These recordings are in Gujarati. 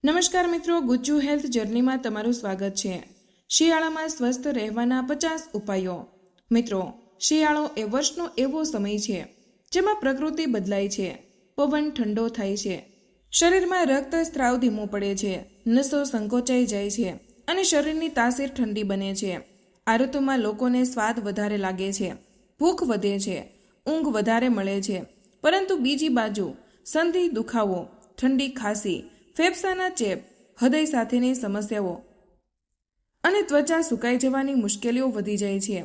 નમસ્કાર મિત્રો, ગુજ્જુ હેલ્થ જર્નીમાં તમારું સ્વાગત છે। શિયાળામાં સ્વસ્થ રહેવાના 50 ઉપાયો। મિત્રો, શિયાળો એ વર્ષનો એવો સમય છે જેમાં પ્રકૃતિ બદલાય છે, પવન ઠંડો થાય છે, શરીરમાં રક્ત સ્ત્રાવ ધીમો પડે છે, નસો સંકોચાઈ જાય છે અને શરીરની તાસીર ઠંડી બને છે। આ ઋતુમાં લોકોને સ્વાદ વધારે લાગે છે, ભૂખ વધે છે, ઊંઘ વધારે મળે છે, પરંતુ બીજી બાજુ સંધિ દુખાવો, ઠંડી ખાંસી, ફેફસાના ચેપ, હૃદય સાથેની સમસ્યાઓ અને ત્વચા સુકાઈ જવાની મુશ્કેલીઓ વધી જાય છે।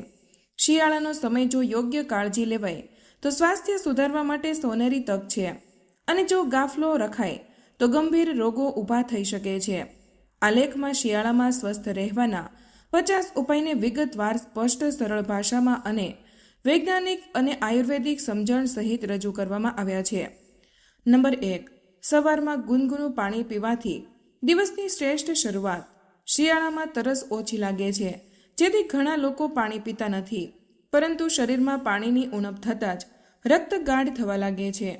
શિયાળાનો સમય જો યોગ્ય કાળજી લેવાય તો સ્વાસ્થ્ય સુધારવા માટે સોનેરી તક છે અને જો ગાફલો રખાય તો ગંભીર રોગો ઊભા થઈ શકે છે। આ લેખમાં શિયાળામાં સ્વસ્થ રહેવાના 50 ઉપાયને વિગતવાર, સ્પષ્ટ, સરળ ભાષામાં અને વૈજ્ઞાનિક અને આયુર્વેદિક સમજણ સહિત રજૂ કરવામાં આવ્યા છે। નંબર 1, સવારમાં ગુનગુનું પાણી પીવાથી દિવસની શ્રેષ્ઠ શરૂઆત। શિયાળામાં તરસ ઓછી લાગે છે, જેથી ઘણા લોકો પાણી પીતા નથી, પરંતુ શરીરમાં પાણીની ઉણપ થતાં જ રક્ત ગાઢ થવા લાગે છે,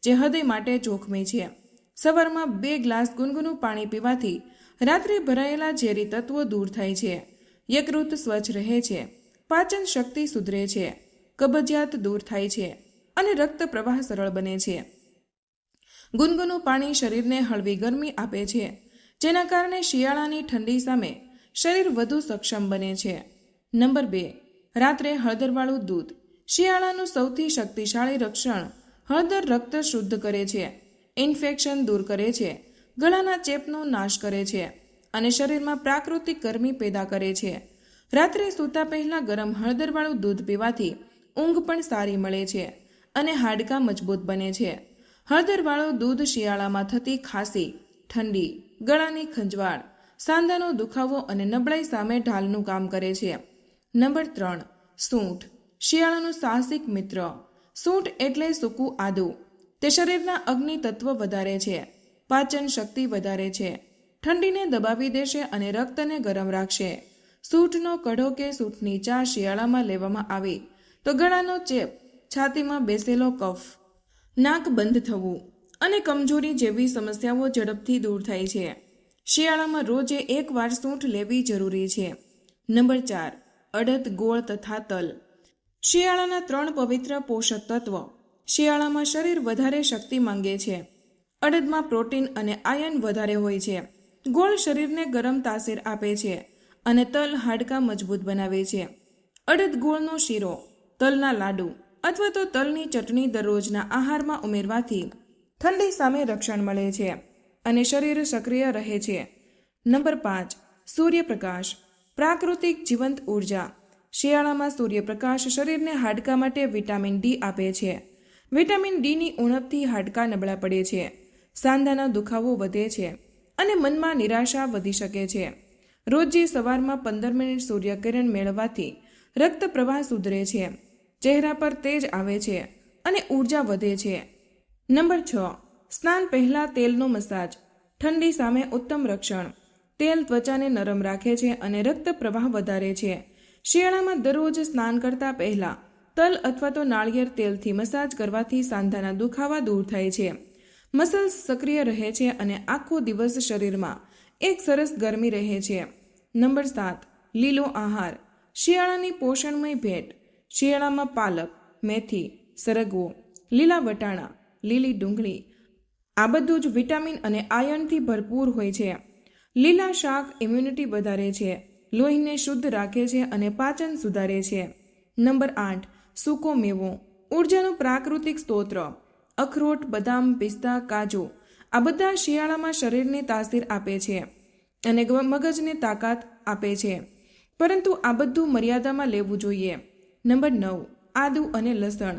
જે હૃદય માટે જોખમી છે। સવારમાં 2 ગ્લાસ ગુનગુનું પાણી પીવાથી રાત્રે ભરાયેલા ઝેરી તત્વો દૂર થાય છે, યકૃત સ્વચ્છ રહે છે, પાચન શક્તિ સુધરે છે, કબજિયાત દૂર થાય છે અને રક્ત પ્રવાહ સરળ બને છે। ગુનગુનું પાણી શરીરને હળવી ગરમી આપે છે, જેના કારણે શિયાળાની ઠંડી સામે શરીર વધુ સક્ષમ બને છે। નંબર 2, રાત્રે હળદરવાળું દૂધ। શિયાળાનું સૌથી શક્તિશાળી રક્ષણ હળદર રક્ત શુદ્ધ કરે છે, ઇન્ફેક્શન દૂર કરે છે, ગળાના ચેપનો નાશ કરે છે અને શરીરમાં પ્રાકૃતિક ગરમી પેદા કરે છે। રાત્રે સૂતા પહેલા ગરમ હળદરવાળું દૂધ પીવાથી ઊંઘ પણ સારી મળે છે અને હાડકાં મજબૂત બને છે। હળદરવાળું દૂધ શિયાળામાં થતી ખાંસી, ઠંડી, ગળાની ખંજવાળ, સાંધાનો દુખાવો અને નબળાઈ સામે ઢાલનું કામ કરે છે। નંબર 3, સૂંઠ। શિયાળાનું સાહસિક મિત્ર। સૂંઠ એટલે સૂકું આદુ। તે શરીરના અગ્નિ તત્વ વધારે છે, પાચન શક્તિ વધારે છે, ઠંડીને દબાવી દેશે અને રક્તને ગરમ રાખશે। સૂંઠનો કઢો કે સૂંઠની ચા શિયાળામાં લેવામાં આવે તો ગળાનો ચેપ, છાતીમાં બેસેલો કફ, નાક બંધ થવું અને કમજોરી જેવી સમસ્યાઓ ઝડપથી દૂર થાય છે। શિયાળામાં રોજે 1 વાર સૂંઠ લેવી જરૂરી છે। નંબર 4, અડદ, ગોળ તથા તલ। શિયાળાના 3 પવિત્ર પોષક તત્વો। શિયાળામાં શરીર વધારે શક્તિ માંગે છે। અડદમાં પ્રોટીન અને આયર્ન વધારે હોય છે, ગોળ શરીરને ગરમ તાસીર આપે છે અને તલ હાડકાં મજબૂત બનાવે છે। અડદ ગોળનો શીરો, તલના લાડુ અથવા તો તલની ચટણી દરરોજના આહારમાં ઉમેરવાથી ઠંડી સામે રક્ષણ મળે છે અને શરીર સક્રિય રહે છે। નંબર 5, સૂર્યપ્રકાશ, પ્રાકૃતિક જીવંત ઉર્જા। શિયાળામાં સૂર્યપ્રકાશ શરીરને હાડકાં માટે વિટામિન ડી આપે છે। વિટામિન ડીની ઉણપથી હાડકાં નબળા પડે છે, સાંધાનો દુખાવો વધે છે અને મનમાં નિરાશા વધી શકે છે। રોજે સવારમાં 15 મિનિટ સૂર્યકિરણ મેળવવાથી રક્ત પ્રવાહ સુધરે છે, ચહેરા પર તેજ આવે છે અને ઉર્જા વધે છે। નંબર 6, સ્નાન પહેલા તેલનો મસાજ। ઠંડી સામે ઉત્તમ રક્ષણ। તેલ ત્વચાને નરમ રાખે છે અને રક્ત પ્રવાહ વધારે છે। શિયાળામાં દરરોજ સ્નાન કરતા પહેલા તલ અથવા તો નાળિયેર તેલથી મસાજ કરવાથી સાંધાના દુખાવા દૂર થાય છે, મસલ્સ સક્રિય રહે છે અને આખો દિવસ શરીરમાં એક સરસ ગરમી રહે છે। નંબર 7, લીલો આહાર, શિયાળાની પોષણમય ભેટ। શિયાળામાં પાલક, મેથી, સરગવો, લીલા વટાણા, લીલી ડુંગળી આ બધું જ વિટામિન અને આયર્નથી ભરપૂર હોય છે। લીલા શાક ઇમ્યુનિટી વધારે છે, લોહીને શુદ્ધ રાખે છે અને પાચન સુધારે છે। નંબર 8, સૂકો મેવો, ઉર્જાનું પ્રાકૃતિક સ્ત્રોત। અખરોટ, બદામ, પિસ્તા, કાજુ આ બધા શિયાળામાં શરીરને તાસીર આપે છે અને મગજને તાકાત આપે છે, પરંતુ આ બધું મર્યાદામાં લેવું જોઈએ। નંબર 9, આદુ અને લસણ,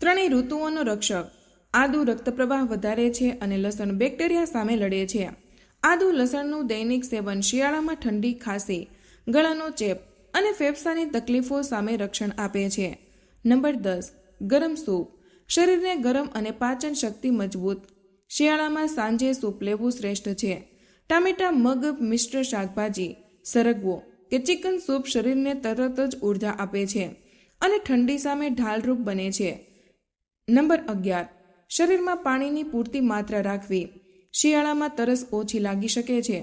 ત્રણેય ઋતુઓનો રક્ષક। આદુ રક્ત પ્રવાહ વધારે છે અને લસણ બેક્ટેરિયા સામે લડે છે। આદુ લસણનું દૈનિક સેવન શિયાળામાં ઠંડી, ખાંસી, ગળાનો ચેપ અને ફેફસાની તકલીફો સામે રક્ષણ આપે છે। નંબર 10, ગરમ સૂપ, શરીરને ગરમ અને પાચન શક્તિ મજબૂત। શિયાળામાં સાંજે સૂપ લેવું શ્રેષ્ઠ છે। ટામેટા, મગ, મિશ્ર શાકભાજી, સરગવો કે ચિકન સૂપ શરીરને તરત જ ઉર્જા આપે છે અને ઠંડી સામે ઢાલરૂપ બને છે। નંબર 11, શરીરમાં પાણીની પૂરતી માત્રા રાખવી। શિયાળામાં તરસ ઓછી લાગી શકે છે,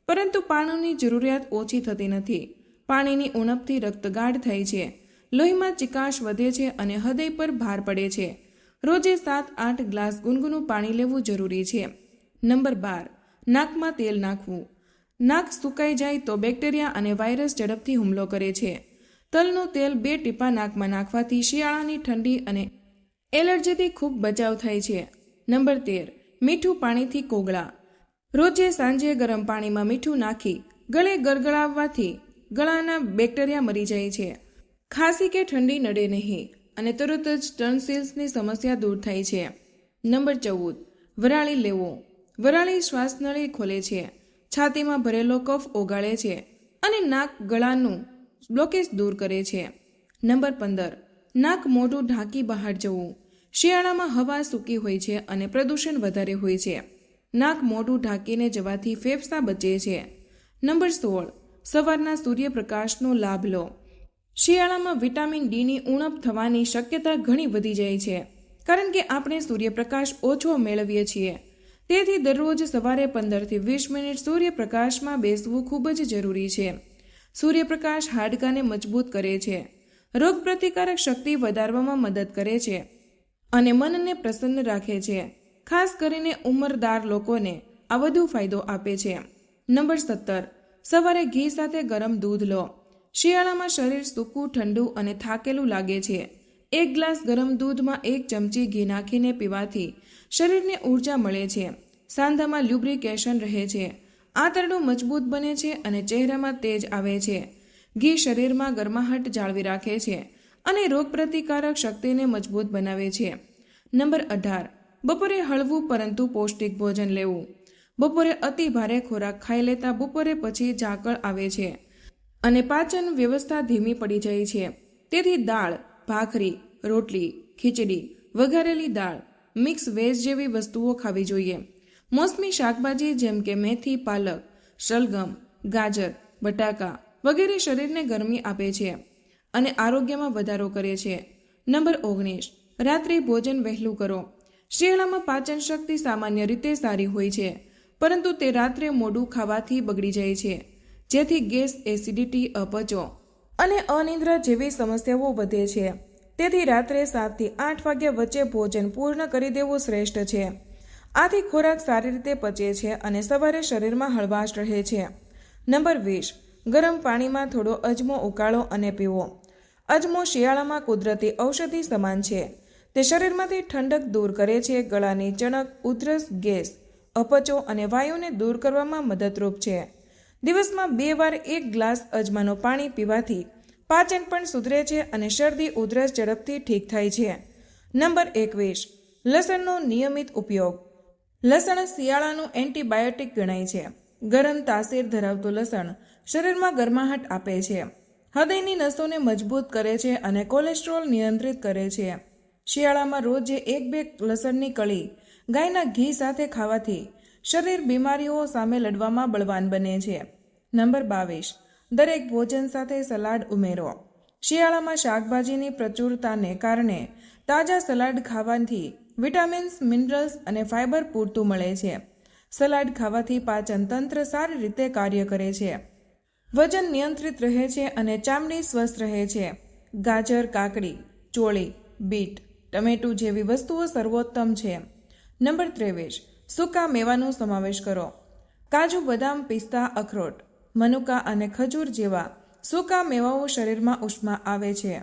પરંતુ પાણીની જરૂરિયાત ઓછી થતી નથી. પાણીની ઉણપથી રક્ત ગાઢ થાય છે, લોહીમાં ચિકાશ વધે છે અને હૃદય પર ભાર પડે છે. રોજે 7-8 ગ્લાસ ગુનગુનું પાણી લેવું જરૂરી છે. નંબર 12. નાકમાં તેલ નાખવું. નાક સુકાઈ જાય તો બેક્ટેરિયા અને વાયરસ ઝડપથી હુમલો કરે છે. તલનું તેલ 2 ટીપા નાકમાં નાખવાથી શિયાળાની ઠંડી અને એલર્જીથી ખૂબ બચાવ થાય છે. નંબર 13. મીઠું પાણીથી કોગળા. રોજે સાંજે ગરમ પાણીમાં મીઠું નાખી ગળે ગરગડાવવાથી ગળાના બેક્ટેરિયા મરી જાય છે. ખાંસી કે ઠંડી નડે નહીં અને તરત જ ટન્સિલ્સની સમસ્યા દૂર થાય છે. નંબર 14. વરાળી લેવો. વરાળી શ્વાસનળી ખોલે છે, છાતીમાં ભરેલો કફ ઓગાળે છે અને નાક ગળાનું બ્લોકેજ દૂર કરે છે. નંબર 15. નાક મોઢું ઢાંકી બહાર જવું. શિયાળામાં હવા સૂકી હોય છે અને પ્રદૂષણ વધારે હોય છે. નાક મોઢું ઢાંકીને જવાથી ફેફસા બચે છે. નંબર 16. સવારના સૂર્યપ્રકાશનો લાભ લો. શિયાળામાં વિટામિન ડીની ઉણપ થવાની શક્યતા ઘણી વધી જાય છે, કારણ કે આપણે સૂર્યપ્રકાશ ઓછો મેળવીએ છીએ. તેથી દરરોજ સવારે 15 થી 20 મિનિટ સૂર્યપ્રકાશમાં બેસવું ખૂબ જ જરૂરી છે. સૂર્યપ્રકાશ હાડકાને મજબૂત કરે છે, રોગપ્રતિકારક શક્તિ વધારવામાં મદદ કરે છે અને મનને પ્રસન્ન રાખે છે. ખાસ કરીને ઉંમરદાર લોકોને આ વધુ ફાયદો આપે છે. નંબર 17. સવારે ઘી સાથે ગરમ દૂધ લો. શિયાળામાં શરીર સૂકું, ઠંડુ અને થાકેલું લાગે છે. 1 ગ્લાસ ગરમ દૂધમાં 1 ચમચી ઘી નાખીને પીવાથી શરીરને ઊર્જા મળે છે, સાંધામાં લ્યુબ્રિકેશન રહે છે, આંતરડું મજબૂત બને છે અને ચહેરામાં તેજ આવે છે. ઘી શરીરમાં ગરમાહટ જાળવી રાખે છે અને રોગપ્રતિકારક શક્તિને મજબૂત બનાવે છે. નંબર 18. બપોરે હળવું પરંતુ પૌષ્ટિક ભોજન લેવું. બપોરે અતિ ભારે ખોરાક ખાઈ લેતા બપોરે પછી ઝાકળ આવે છે અને પાચન વ્યવસ્થા ધીમી પડી જાય છે. તેથી દાળ, ભાખરી, રોટલી, ખીચડી, વઘારેલી દાળ, મિક્સ વેજ જેવી વસ્તુઓ ખાવી જોઈએ. મોસમી શાકભાજી જેમ કે મેથી, પાલક, શલગમ, ગાજર, બટાકા વગેરે શરીરને ગરમી આપે છે અને આરોગ્યમાં વધારો કરે છે. નંબર 19. રાત્રે ભોજન વહેલું કરો. શિયાળામાં પાચન શક્તિ સામાન્ય રીતે સારી હોય છે, પરંતુ તે રાત્રે મોડું ખાવાથી બગડી જાય છે, જેથી ગેસ, એસિડિટી, અપચો અને અનિદ્રા જેવી સમસ્યાઓ વધે છે. તેથી રાત્રે 7 થી 8 વાગ્યા વચ્ચે ભોજન પૂર્ણ કરી દેવું શ્રેષ્ઠ છે. આથી ખોરાક સારી રીતે પચે છે અને સવારે શરીરમાં હળવાશ રહે છે. નંબર 20. ગરમ પાણીમાં થોડો અજમો ઉકાળો અને પીવો. અજમો શિયાળામાં કુદરતી ઔષધિ સમાન છે. તે શરીરમાંથી ઠંડક દૂર કરે છે, ગળાની ચણક, ઉધરસ, ગેસ, અપચો અને વાયુને દૂર કરવામાં મદદરૂપ છે. દિવસમાં 2 વાર 1 ગ્લાસ અજમાનું પાણી પીવાથી પાચન પણ સુધરે છે અને શરદી, ઉધરસ ઝડપથી ઠીક થાય છે. નંબર 21. લસણનો નિયમિત ઉપયોગ. લસણ શિયાળાનું એન્ટીબાયોટિક ગણાય છે. ગરમ તાસીર ધરાવતું લસણ શરીરમાં ગરમાહટ આપે છે, હૃદયની નસોને મજબૂત કરે છે અને કોલેસ્ટ્રોલ નિયંત્રિત કરે છે. શિયાળામાં રોજે 1-2 લસણની કળી ગાયના ઘી સાથે ખાવાથી શરીર બીમારીઓ સામે લડવામાં બળવાન બને છે. નંબર 22. દરેક ભોજન સાથે સલાડ ઉમેરો. શિયાળામાં શાકભાજીની પ્રચુરતાને કારણે તાજા સલાડ ખાવાથી વિટામિન્સ, મિનરલ્સ અને ફાઇબર પૂરતું મળે છે. સલાડ ખાવાથી પાચન તંત્ર સારી રીતે કાર્ય કરે છે, વજન નિયંત્રિત રહે છે અને ચામડી સ્વસ્થ રહે છે. ગાજર, કાકડી, ચોળી, બીટ, ટમેટું જેવી વસ્તુઓ સર્વોત્તમ છે. નંબર 23. સૂકા મેવાનો સમાવેશ કરો. કાજુ, બદામ, પિસ્તા, અખરોટ, મનુકા અને ખજૂર જેવા સૂકા મેવાઓ શરીરમાં ઉષ્મા આવે છે.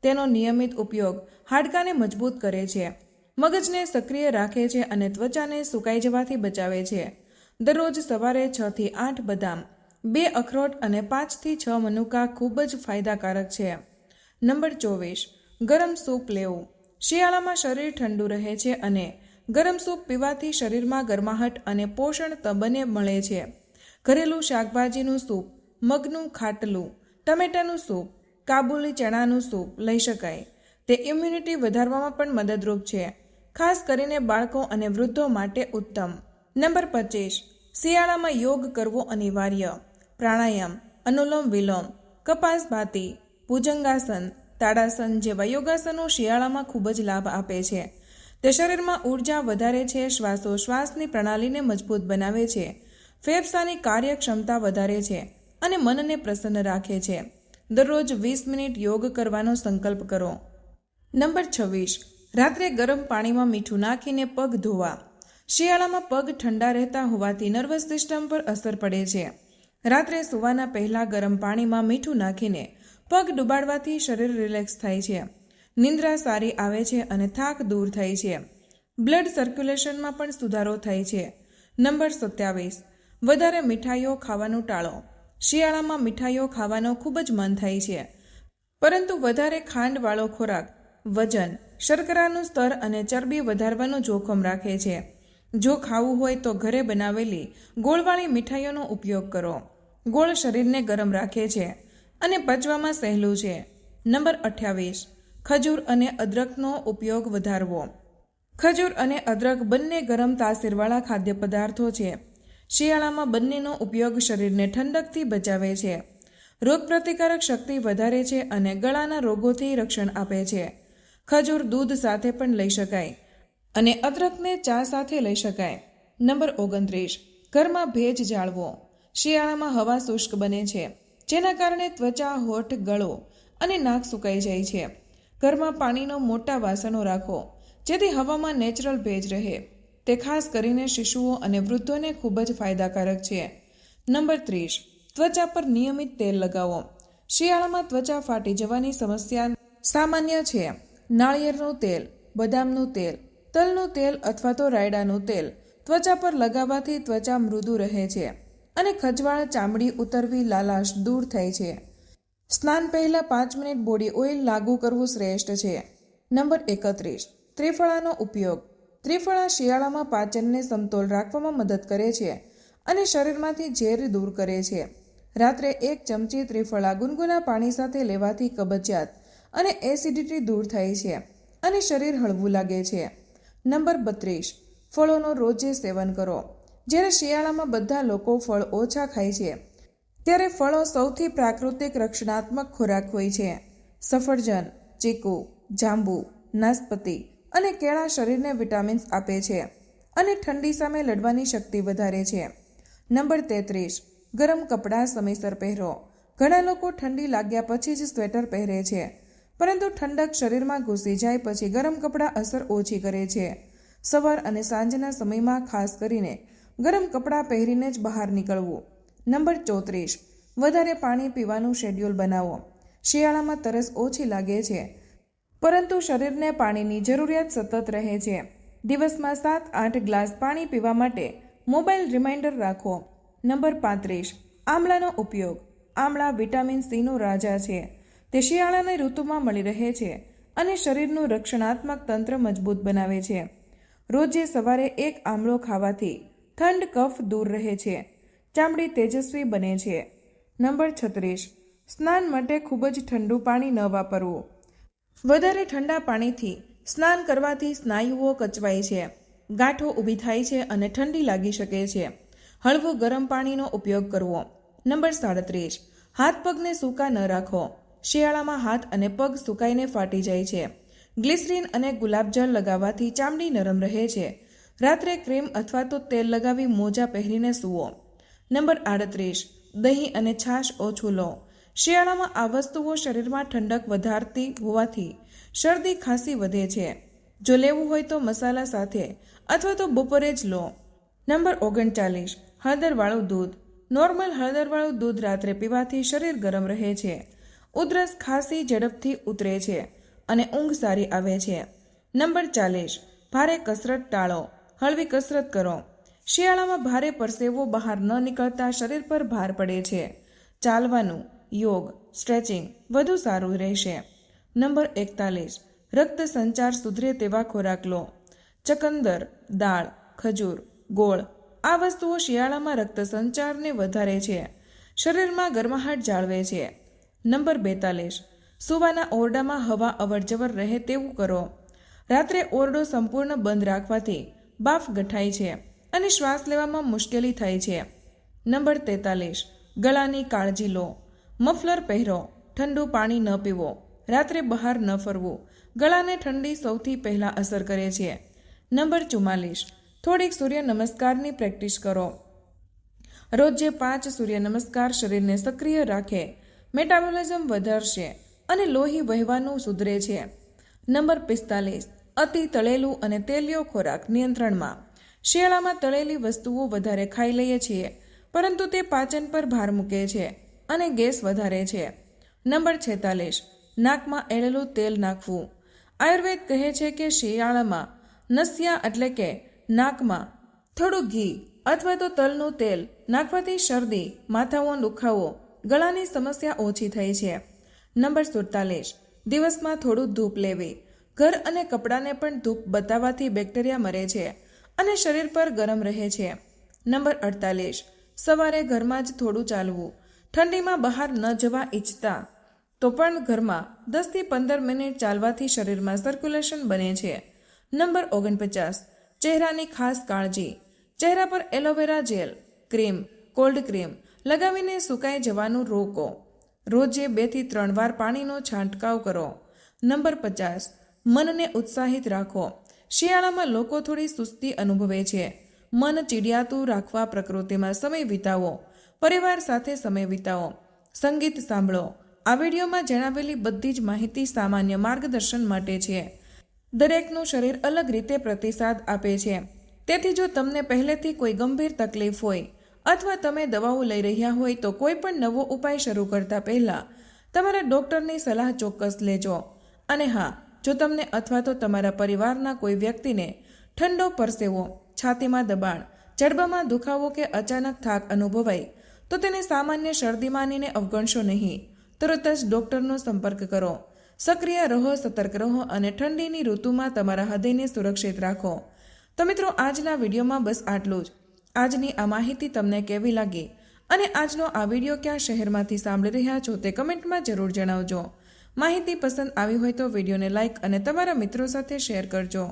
તેનો નિયમિત ઉપયોગ હાડકાને મજબૂત કરે છે, મગજને સક્રિય રાખે છે અને ત્વચાને સુકાઈ જવાથી બચાવે છે. દરરોજ સવારે 6 થી 8 બદામ, 2 અખરોટ અને 5 થી 6 મનુકા ખૂબ જ ફાયદાકારક છે. નંબર 24. ગરમ સૂપ લેવું. શિયાળામાં શરીર ઠંડુ રહે છે અને ગરમ સૂપ પીવાથી શરીરમાં ગરમાહટ અને પોષણ બંને મળે છે. ઘરેલું શાકભાજીનું સૂપ, મગનું ખાટલું, ટમેટાનું સૂપ, કાબુલી ચણાનું સૂપ લઈ શકાય. તે ઇમ્યુનિટી વધારવામાં પણ મદદરૂપ છે, ખાસ કરીને બાળકો અને વૃદ્ધો માટે ઉત્તમ. નંબર 25. શિયાળામાં યોગ કરવો અનિવાર્ય. પ્રાણાયામ, અનુલોમ વિલોમ, કપાસભાતી, ભુજંગાસન, તાડાસન જેવા યોગાસનો શિયાળામાં ખૂબ જ લાભ આપે છે. તે શરીરમાં ઉર્જા વધારે છે, શ્વાસોશ્વાસની પ્રણાલીને મજબૂત બનાવે છે, ફેફસાની કાર્યક્ષમતા વધારે છે અને મનને પ્રસન્ન રાખે છે. દરરોજ 20 મિનિટ યોગ કરવાનો સંકલ્પ કરો. નંબર 26. રાત્રે ગરમ પાણીમાં મીઠું નાખીને પગ ધોવા. શિયાળામાં પગ ઠંડા રહેતા હોવાથી નર્વસ સિસ્ટમ પર અસર પડે છે. રાત્રે સૂવાના પહેલા ગરમ પાણીમાં મીઠું નાખીને પગ ડુબાડવાથી શરીર રિલેક્સ થાય છે, નિંદ્રા સારી આવે છે અને થાક દૂર થાય છે. બ્લડ સર્ક્યુલેશનમાં પણ સુધારો થાય છે. નંબર 27. વધારે મીઠાઈઓ ખાવાનું ટાળો. શિયાળામાં મીઠાઈઓ ખાવાનો ખૂબ જ મન થાય છે, પરંતુ વધારે ખાંડવાળો ખોરાક વજન, શર્કરાનું સ્તર અને ચરબી વધારવાનું જોખમ રાખે છે. જો ખાવું હોય તો ઘરે બનાવેલી ગોળવાળી મીઠાઈઓનો ઉપયોગ કરો. ગોળ શરીરને ગરમ રાખે છે અને પચવામાં સહેલું છે. નંબર 28. ખજૂર અને અદરકનો ઉપયોગ વધારવો. ખજૂર અને અદરક બંને ગરમ તાસીરવાળા ખાદ્ય પદાર્થો છે. શિયાળામાં બંનેનો ઉપયોગ શરીરને ઠંડકથી બચાવે છે, રોગપ્રતિકારક શક્તિ વધારે છે અને ગળાના રોગોથી રક્ષણ આપે છે. ખજૂર દૂધ સાથે પણ લઈ શકાય અને અદરકને ચા સાથે લઈ શકાય. નંબર 29. ઘરમાં ભેજ જાળવો. શિયાળામાં હવા શુષ્ક બને છે, જેના કારણે ત્વચા, હોઠ, ગળો અને નાક સુકાઈ જાય છે. ઘરમાં પાણીનો મોટા વાસણો રાખો, જેથી હવામાં નેચરલ ભેજ રહે. તે ખાસ કરીને શિશુઓ અને વૃદ્ધોને ખૂબ જ ફાયદાકારક છે. નંબર 30. ત્વચા પર નિયમિત તેલ લગાવો. શિયાળામાં ત્વચા ફાટી જવાની સમસ્યા સામાન્ય છે. નાળિયેરનું તેલ, બદામનું તેલ, તલનું તેલ અથવા તો રાયડાનું તેલ ત્વચા પર લગાવવાથી ત્વચા મૃદુ રહે છે અને ખજવાળ, ચામડી ઉતરવી, લાલાશ દૂર થાય છે. સ્નાન પહેલા 5 મિનિટ બોડી ઓઇલ લાગુ કરવું શ્રેષ્ઠ છે. નંબર 31. ત્રિફળાનો ઉપયોગ. ત્રિફળા શિયાળામાં પાચનને સમતોલ રાખવામાં મદદ કરે છે અને શરીરમાંથી ઝેર દૂર કરે છે. રાત્રે 1 ચમચી ત્રિફળા ગુનગુના પાણી સાથે લેવાથી કબજિયાત અને એસિડિટી દૂર થાય છે અને શરીર હળવું લાગે છે. નંબર 32. ફળોનો રોજે સેવન કરો. જ્યારે શિયાળામાં બધા લોકો ફળ ઓછા ખાય છે, ત્યારે ફળો સૌથી પ્રાકૃતિક રક્ષણાત્મક ખોરાક હોય છે. સફરજન, ચીકુ, જાંબુ, નાશપતી અને કેળા શરીરને વિટામિન્સ આપે છે અને ઠંડી સામે લડવાની શક્તિ વધારે છે. નંબર 33. ગરમ કપડાં સમયસર પહેરો. ઘણા લોકો ઠંડી લાગ્યા પછી જ સ્વેટર પહેરે છે, પરંતુ ઠંડક શરીરમાં ઘૂસી જાય પછી ગરમ કપડાં અસર ઓછી કરે છે. સવાર અને સાંજના સમયમાં ખાસ કરીને ગરમ કપડાં પહેરીને જ બહાર નીકળવું. નંબર 34. વધારે પાણી પીવાનું શેડ્યુલ બનાવો. શિયાળામાં તરસ ઓછી લાગે છે, પરંતુ શરીરને પાણીની જરૂરિયાત સતત રહે છે. દિવસમાં 7-8 ગ્લાસ પાણી પીવા માટે મોબાઈલ રિમાઇન્ડર રાખો. નંબર 35. આમળાનો ઉપયોગ. આમળા વિટામિન સીનો રાજા છે. તે શિયાળાની ઋતુમાં મળી રહે છે અને શરીરનું રક્ષણાત્મક તંત્ર મજબૂત બનાવે છે. રોજે સવારે 1 આમળો ખાવાથી ઠંડ, કફ દૂર રહે છે. ચામડી તેજસ્વી બને છે. નંબર 36. સ્નાન માટે ખૂબ જ ઠંડુ પાણી ન વાપરવું. વધારે ઠંડા પાણીથી સ્નાન કરવાથી સ્નાયુઓ કચવાય છે, ગાંઠો ઊભી થાય છે અને ઠંડી લાગી શકે છે. હળવું ગરમ પાણીનો ઉપયોગ કરવો. નંબર 37. હાથ પગને સૂકા ન રાખો. શિયાળામાં હાથ અને પગ સુકાઈને ફાટી જાય છે. ગ્લિસરીન અને ગુલાબજળ લગાવવાથી ચામડી નરમ રહે છે. રાત્રે ક્રીમ અથવા તો તેલ લગાવી મોજા પહેરીને સૂવો. નંબર 38. દહીં અને છાશ ઓછું લો. શિયાળામાં આ વસ્તુઓ શરીરમાં ઠંડક વધારતી હોવાથી શરદી, ખાંસી વધે છે. જો લેવું હોય તો મસાલા સાથે અથવા તો બપોરે જ લો. નંબર 39. હળદરવાળું દૂધ. નોર્મલ હળદરવાળું દૂધ રાત્રે પીવાથી શરીર ગરમ રહે છે. ઉધરસ, ખાંસી ઝડપથી ઉતરે છે અને ઊંઘ સારી આવે છે. નંબર 40. ભારે કસરત ટાળો. હળવી કસરત કરો. શિયાળામાં ભારે પરસેવો બહાર ન નીકળતા શરીર પર ભાર પડે છે. ચાલવાનું, યોગ, સ્ટ્રેચિંગ વધુ સારું રહેશે. નંબર 41. રક્ત સંચાર સુધરે તેવા ખોરાક લો. ચકંદર, દાળ, ખજૂર, ગોળ આ વસ્તુઓ શિયાળામાં રક્ત સંચારને વધારે છે, શરીરમાં ગરમાહટ જાળવે છે. નંબર 42. સૂવાના ઓરડામાં હવા અવરજવર રહે તેવું કરો. રાત્રે ઓરડો સંપૂર્ણ બંધ રાખવાથી બાફ ગઠાય છે અને શ્વાસ લેવામાં મુશ્કેલી થાય છે. નંબર 43. ગળાની કાળજી લો. મફલર પહેરો. ઠંડુ પાણી ન પીવો. રાત્રે બહાર ન ફરવું. ગળાને ઠંડી સૌથી પહેલાં અસર કરે છે. નંબર 44, થોડીક સૂર્ય નમસ્કારની પ્રેક્ટિસ કરો. રોજ જે 5 સૂર્ય નમસ્કાર શરીરને સક્રિય રાખે, મેટાબોલિઝમ વધારશે અને લોહી વહેવાનું સુધરે છે. નંબર 45, અતિ તળેલું અને તેલિયો ખોરાક નિયંત્રણમાં. શિયાળામાં તળેલી વસ્તુઓ વધારે ખાઈ લઈએ છીએ, પરંતુ તે પાચન પર ભાર મૂકે છે અને ગેસ વધારે છે. નંબર 46, નાકમાં એળેલું તેલ નાખવું. આયુર્વેદ કહે છે કે શિયાળામાં નસિયા એટલે કે નાકમાં થોડું ઘી અથવા તો તલનું તેલ નાખવાથી શરદી, માથાનો દુખાવો, ગળાની સમસ્યા ઓછી થઈ છે. નંબર 47, દિવસમાં થોડું ધૂપ લેવી. ઘર અને કપડાને પણ ધૂપ બતાવવાથી બેક્ટેરિયા મરે છે અને શરીર પર ગરમ રહે છે. નંબર 48, સવારે ઘરમાં જ થોડું ચાલવું. ઠંડીમાં બહાર ન જવા ઈચ્છતા તો પણ ઘરમાં 10 થી 15 મિનિટ ચાલવાથી શરીરમાં સર્ક્યુલેશન બને છે. નંબર 49, ચહેરાની ખાસ કાળજી. ચહેરા પર aloe vera gel, cream, cold cream લગાવીને સુકાઈ જવાનું રોકો. રોજે 2 થી 3 વાર પાણીનો છંટકાવ કરો. નંબર 50, મનને ઉત્સાહિત રાખો. શિયાળામાં લોકો થોડી સુસ્તી અનુભવે છે. મન ચીડિયાતું રાખવા પ્રકૃતિમાં સમય વિતાવો. પરિવાર સાથે સમય વિતાવો. સંગીત સાંભળો. આ વિડીયોમાં જણાવેલી બધી જ માહિતી સામાન્ય માર્ગદર્શન માટે છે. દરેકનું શરીર અલગ રીતે પ્રતિસાદ આપે છે. તેથી જો તમને પહેલેથી કોઈ ગંભીર તકલીફ હોય અથવા તમે દવાઓ લઈ રહ્યા હોય તો કોઈ પણ નવો ઉપાય શરૂ કરતા પહેલા તમારા ડૉક્ટરની સલાહ ચોક્કસ લેજો. અને હા, જો તમને અથવા તો તમારા પરિવારના કોઈ વ્યક્તિને ઠંડો પરસેવો, છાતીમાં દબાણ, જડબામાં દુખાવો કે અચાનક થાક અનુભવાય તો તેને સામાન્ય શરદી માનીને અવગણશો નહીં. તરત જ ડૉક્ટરનો સંપર્ક કરો. સક્રિય રહો, સતર્ક રહો અને ઠંડીની ઋતુમાં તમારા હૃદયને સુરક્ષિત રાખો. તો મિત્રો, આજના વિડીયોમાં બસ આટલું જ. આજની આ માહિતી તમને કેવી લાગી અને આજનો આ વિડીયો કયા શહેરમાંથી સાંભળી રહ્યા છો તે કમેન્ટમાં જરૂર જણાવજો. માહિતી પસંદ આવી હોય તો વિડીયોને લાઇક અને તમારા મિત્રો સાથે શેર કરજો.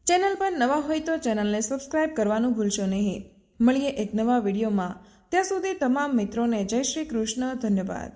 ચેનલ પર નવા હોય તો ચેનલને સબસ્ક્રાઇબ કરવાનું ભૂલશો નહીં. મળીએ એક નવા વિડીયોમાં. ત્યાં સુધી તમામ મિત્રોને જય શ્રી કૃષ્ણ. ધન્યવાદ.